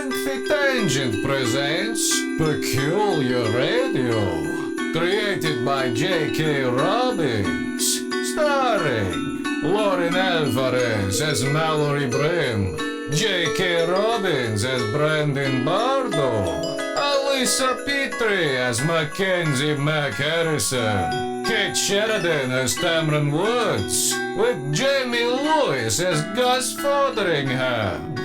Lengthy Tangent presents Peculiar Radio, created by J.K. Robbins, starring Lauryn Alvarez as Mallory Brimm, J.K. Robbins as Bardo, Alyssa Petrey as Mackenzie Mack Harrison, Kate Sheridan as Tamryn Woods, with Jamey as Gus Fotheringham.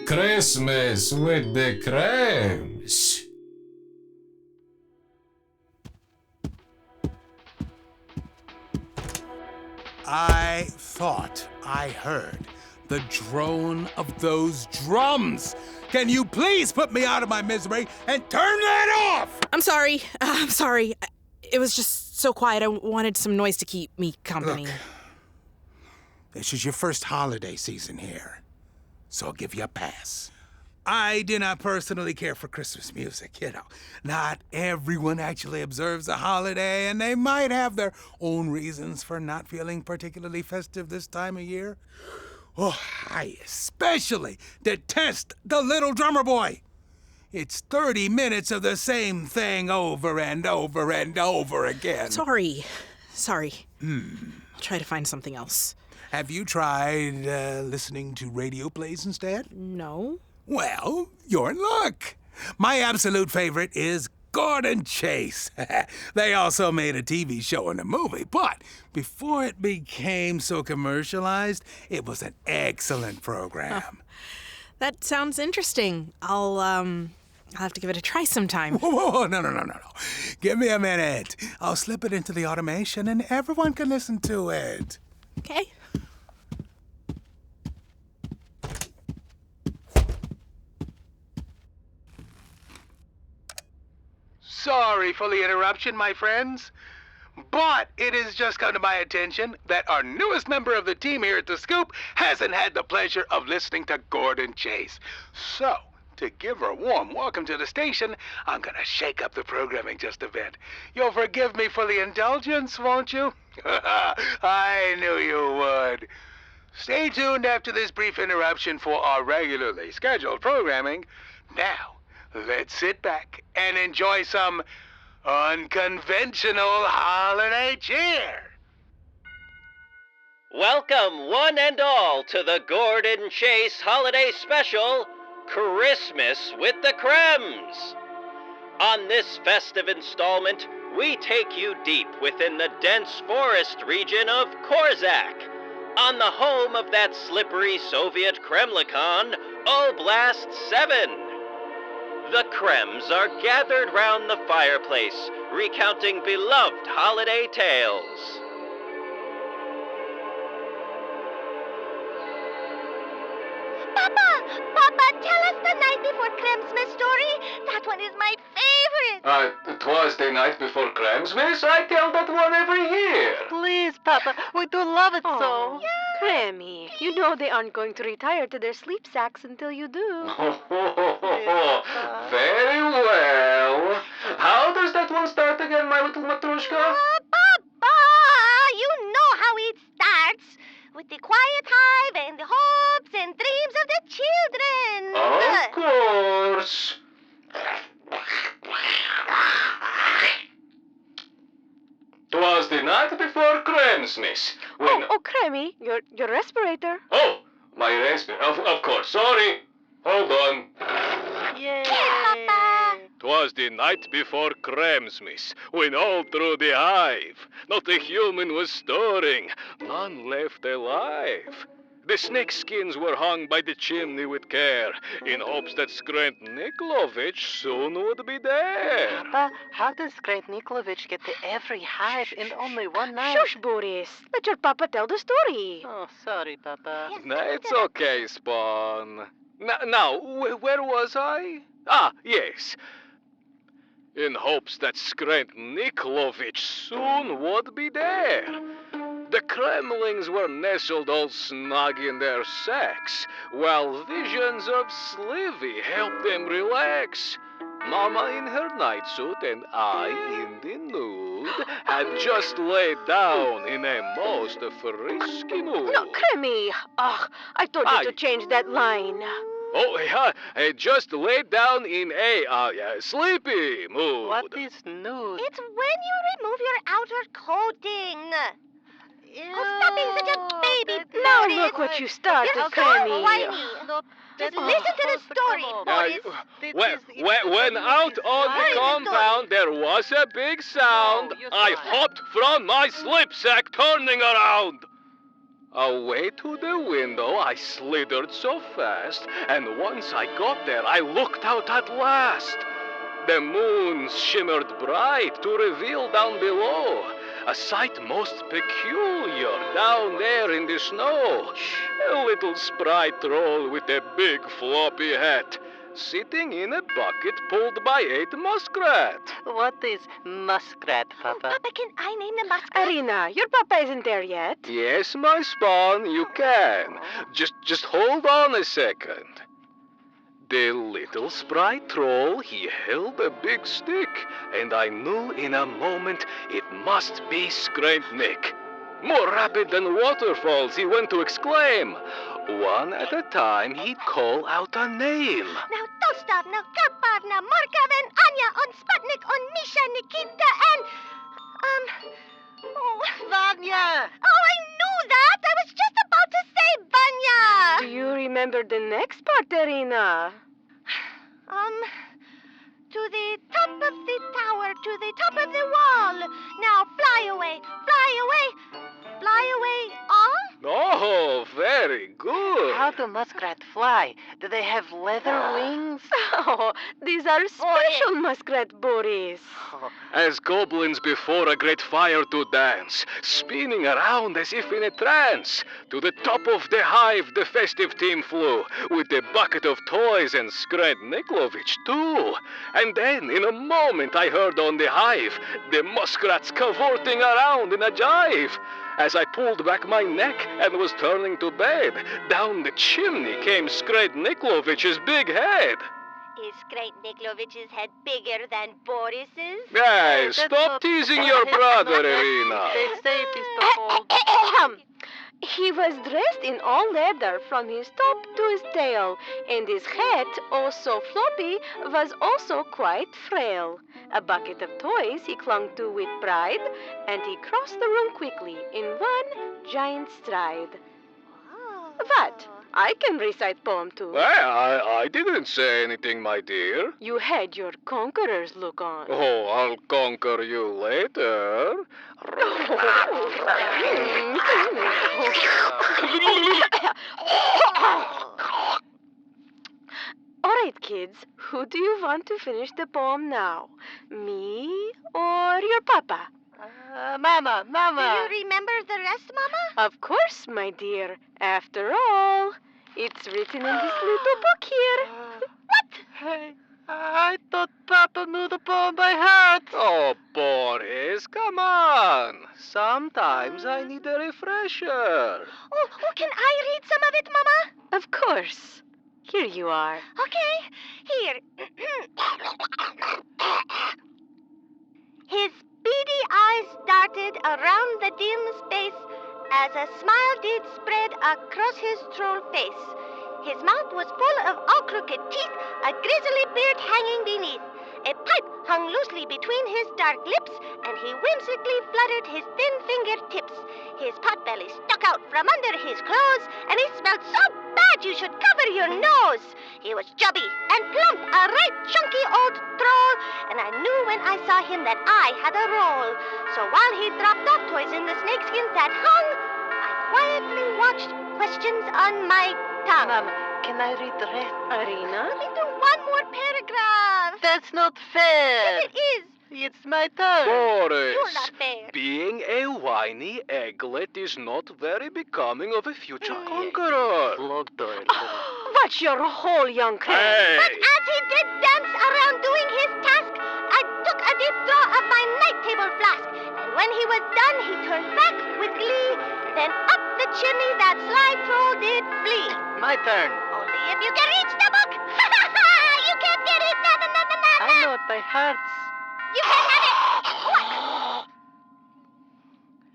Christmas with the Krems. I thought I heard the drone of those drums. Can you please put me out of my misery and turn that off? I'm sorry. It was just so quiet. I wanted some noise to keep me company. Look, this is your first holiday season here, so I'll give you a pass. I do not personally care for Christmas music, Not everyone actually observes a holiday, and they might have their own reasons for not feeling particularly festive this time of year. Oh, I especially detest the little drummer boy. It's 30 minutes of the same thing over and over and over again. Sorry. I'll try to find something else. Have you tried listening to radio plays instead? No. Well, you're in luck. My absolute favorite is Gordon Chase. They also made a TV show and a movie, but before it became so commercialized, it was an excellent program. That sounds interesting. I'll have to give it a try sometime. Whoa, no. Give me a minute. I'll slip it into the automation and everyone can listen to it. Okay. Sorry for the interruption, my friends, but it has just come to my attention that our newest member of the team here at The Scoop hasn't had the pleasure of listening to Gordon Chase. So, to give her a warm welcome to the station, I'm gonna shake up the programming just a bit. You'll forgive me for the indulgence, won't you? I knew you would. Stay tuned after this brief interruption for our regularly scheduled programming. Now, let's sit back and enjoy some unconventional holiday cheer. Welcome, one and all, to the Gordon Chase Holiday Special, Christmas with the Krems. On this festive installment, we take you deep within the dense forest region of Korzak, on the home of that slippery Soviet Kremlicon, Oblast 7. The Krems are gathered round the fireplace, recounting beloved holiday tales. Papa, tell us the night before Kremsmas story. That one is my favorite. Twas the night before Christmas. I tell that one every year. Please, Papa, we do love it so. Yeah. Kremmy, you know they aren't going to retire to their sleep sacks until you do. Very well. How does that one start again, my little Matrushka? Papa, you know how it starts. With the quiet hive and the hopes and dreams of the children. Of course. 'Twas the night before Christmas. When... Oh, Kremmy, your respirator. Oh, my respirator. Of course. Sorry. Hold on. Yay. Papa. 'Twas the night before Christmas, when all through the hive, not a human was stirring, none left alive. The snake skins were hung by the chimney with care, in hopes that Skrent Niklovich soon would be there. Papa, how does Great Niklovich get to every hive in only one night? Shush, Boris. Let your papa tell the story. Oh, sorry, Papa. It's okay, Spawn. Now, where was I? Ah, yes. In hopes that Skrent Niklovich soon would be there. The Kremlings were nestled all snug in their sacks, while visions of Slivy helped them relax. Mama in her nightsuit and I in the nude had just laid down in a most frisky mood. No, Kremmy. I told you to change that line. Oh, yeah, just lay down in a sleepy mood. What is nude? It's when you remove your outer coating. Oh, stop being such a baby, Now Boris. look what you started, You're so Kremmy. whiny. Just listen to the story, Boris. When out on the compound there was a big sound, I hopped from my slip sack, turning around. Away to the window, I slithered so fast, and once I got there, I looked out at last. The moon shimmered bright to reveal down below a sight most peculiar down there in the snow. A little spry troll with a big floppy hat, sitting in a bucket pulled by 8 muskrat. What is muskrat, Oh, Papa? Papa, can I name the muskrat? Irina, your papa isn't there yet. Yes, my spawn, you can. Just hold on a second. The little spry troll, he held a big stick, and I knew in a moment it must be Kremlicon. More rapid than waterfalls, he went to exclaim. One at a time, he'd call out a name. Now, Tostov, now, Karpov, now, Markov, and Anya, on Sputnik, on Misha, Nikita, and... Vanya! Oh, I knew that! I was just about to say Vanya! Do you remember the next part, Irina? To the top of the tower, to the top of the wall. Now, fly away, fly away on? Oh, very good. How do muskrat fly? Do they have leather wings? Oh, these are special muskrat, Boris. As goblins before a great fire to dance, spinning around as if in a trance. To the top of the hive the festive team flew, with a bucket of toys and Skredniklovich too. And then, in a moment, I heard on the hive the muskrats cavorting around in a jive. As I pulled back my neck and was turning to bed, down the chimney came Skredniklovich's big head. Is Skredniklovich's head bigger than Boris's? Hey, stop teasing your brother, Irina. They say it is the whole... He was dressed in all leather from his top to his tail, and his hat, also floppy, was also quite frail. A bucket of toys he clung to with pride, and he crossed the room quickly in one giant stride. Oh. What? I can recite poem too. Well, I didn't say anything, my dear. You had your conqueror's look on. Oh, I'll conquer you later. All right, kids, who do you want to finish the poem now? Me or your papa? Mama. Do you remember the rest, Mama? Of course, my dear. After all, it's written in this little book here. Hey, I thought Papa knew the poem by heart. Oh, Boris, come on. Sometimes I need a refresher. Oh, can I read some of it, Mama? Of course. Here you are. Okay, here. His beady eyes darted around the dim space as a smile did spread across his troll face. His mouth was full of all crooked teeth, a grizzly beard hanging beneath. A pipe hung loosely between his dark lips, and he whimsically fluttered his thin fingertips. His potbelly stuck out from under his clothes, and he smelled so bad you should cover your nose. He was chubby and plump, a right chunky old troll, and I knew when I saw him that I had a role. So while he dropped off toys in the snakeskins that hung, I quietly watched, questions on my tongue. Mama, can I read the rest? Irina? Let me do one more paragraph. That's not fair. Yes, it is. It's my turn. Boris, You're not fair. being a whiny egglet is not very becoming of a future conqueror. Watch your hole, young Krems. Hey! But as he did dance around doing his task, I took a deep draw of my night table flask. And when he was done, he turned back with glee. Then up the chimney that sly troll did flee. My turn. Only if you can reach the book. You can't get it. I know it by heart. You can have it. What?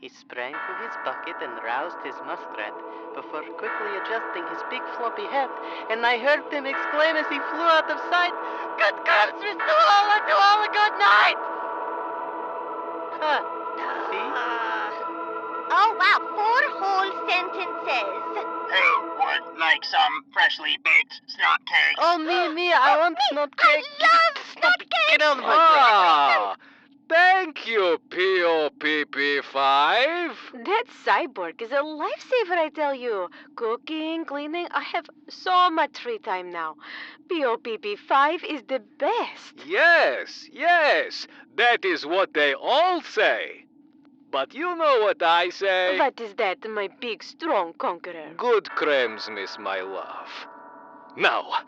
He sprang to his bucket and roused his muskrat before quickly adjusting his big floppy hat, and I heard him exclaim as he flew out of sight, "Good Christmas to all, and to all a good night!" Huh. See? Oh, wow, 4 whole sentences. Hey, would like some freshly baked snot cakes? Oh, me, I want snot cake. I love snot cake. Get out of my Ah, thank you, POPP5. That cyborg is a lifesaver, I tell you. Cooking, cleaning, I have so much free time now. POPP5 is the best. Yes, that is what they all say. But you know what I say? What is that, my big, strong conqueror? Good Krems, miss, my love. Now,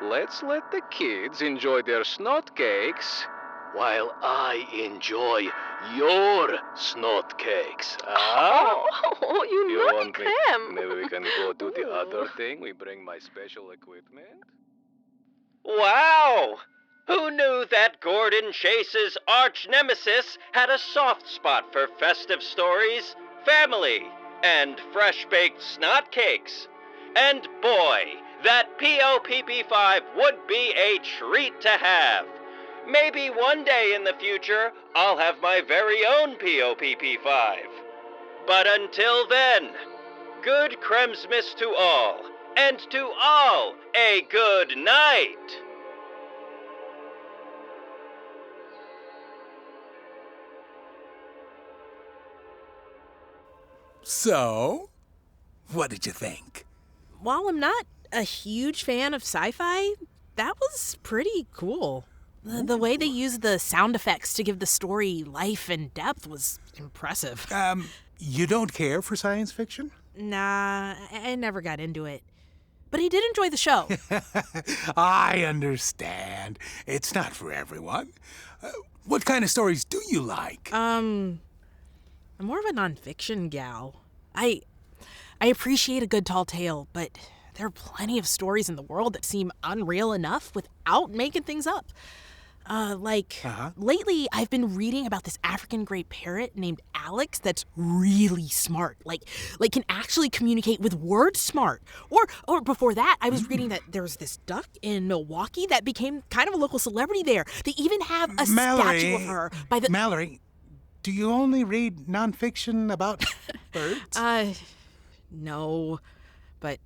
let's let the kids enjoy their snot cakes while I enjoy your snot cakes. Oh, you naughty want me? Krem. Maybe we can go do the other thing. We bring my special equipment. Wow! Who knew that Gordon Chase's arch nemesis had a soft spot for festive stories, family, and fresh-baked snot cakes? And boy, that POPP5 would be a treat to have. Maybe one day in the future, I'll have my very own POPP5. But until then, good Kremsmas to all, and to all a good night. So, what did you think? While I'm not a huge fan of sci-fi, that was pretty cool. The way they used the sound effects to give the story life and depth was impressive. You don't care for science fiction? Nah, I never got into it. But I did enjoy the show. I understand. It's not for everyone. What kind of stories do you like? I'm more of a nonfiction gal. I appreciate a good tall tale, but there are plenty of stories in the world that seem unreal enough without making things up. Lately I've been reading about this African gray parrot named Alex that's really smart. Like can actually communicate with word smart. Or before that, I was reading that there's this duck in Milwaukee that became kind of a local celebrity there. They even have a statue of her by the... Mallory, do you only read nonfiction about birds? No, but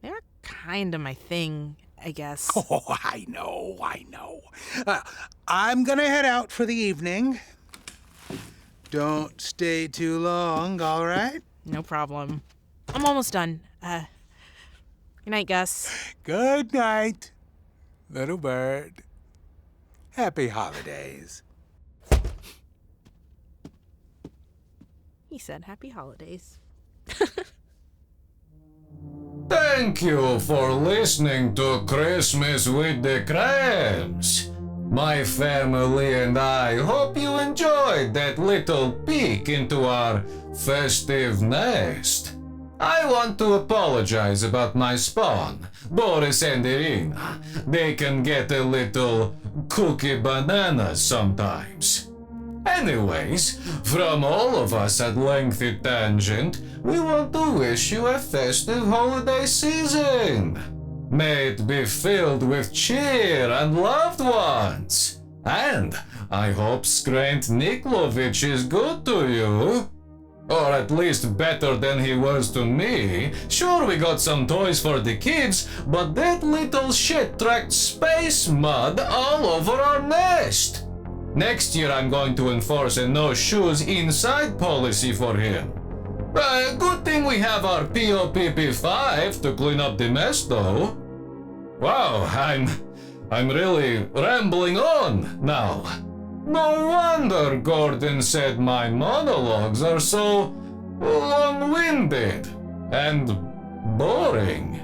they're kind of my thing, I guess. Oh, I know. I'm gonna head out for the evening. Don't stay too long, all right? No problem. I'm almost done. Good night, Gus. Good night, little bird. Happy holidays. He said happy holidays. Thank you for listening to Christmas with the Krems. My family and I hope you enjoyed that little peek into our festive nest. I want to apologize about my spawn, Boris and Irina. They can get a little cookie bananas sometimes. Anyways, from all of us at Lengthy Tangent, we want to wish you a festive holiday season. May it be filled with cheer and loved ones. And I hope Skrent Niklovich is good to you. Or at least better than he was to me. Sure, we got some toys for the kids, but that little shit tracked space mud all over our nest. Next year I'm going to enforce a no shoes inside policy for him. Good thing we have our POPP5 to clean up the mess though. Wow, I'm really rambling on now. No wonder Gordon said my monologues are so long-winded and boring.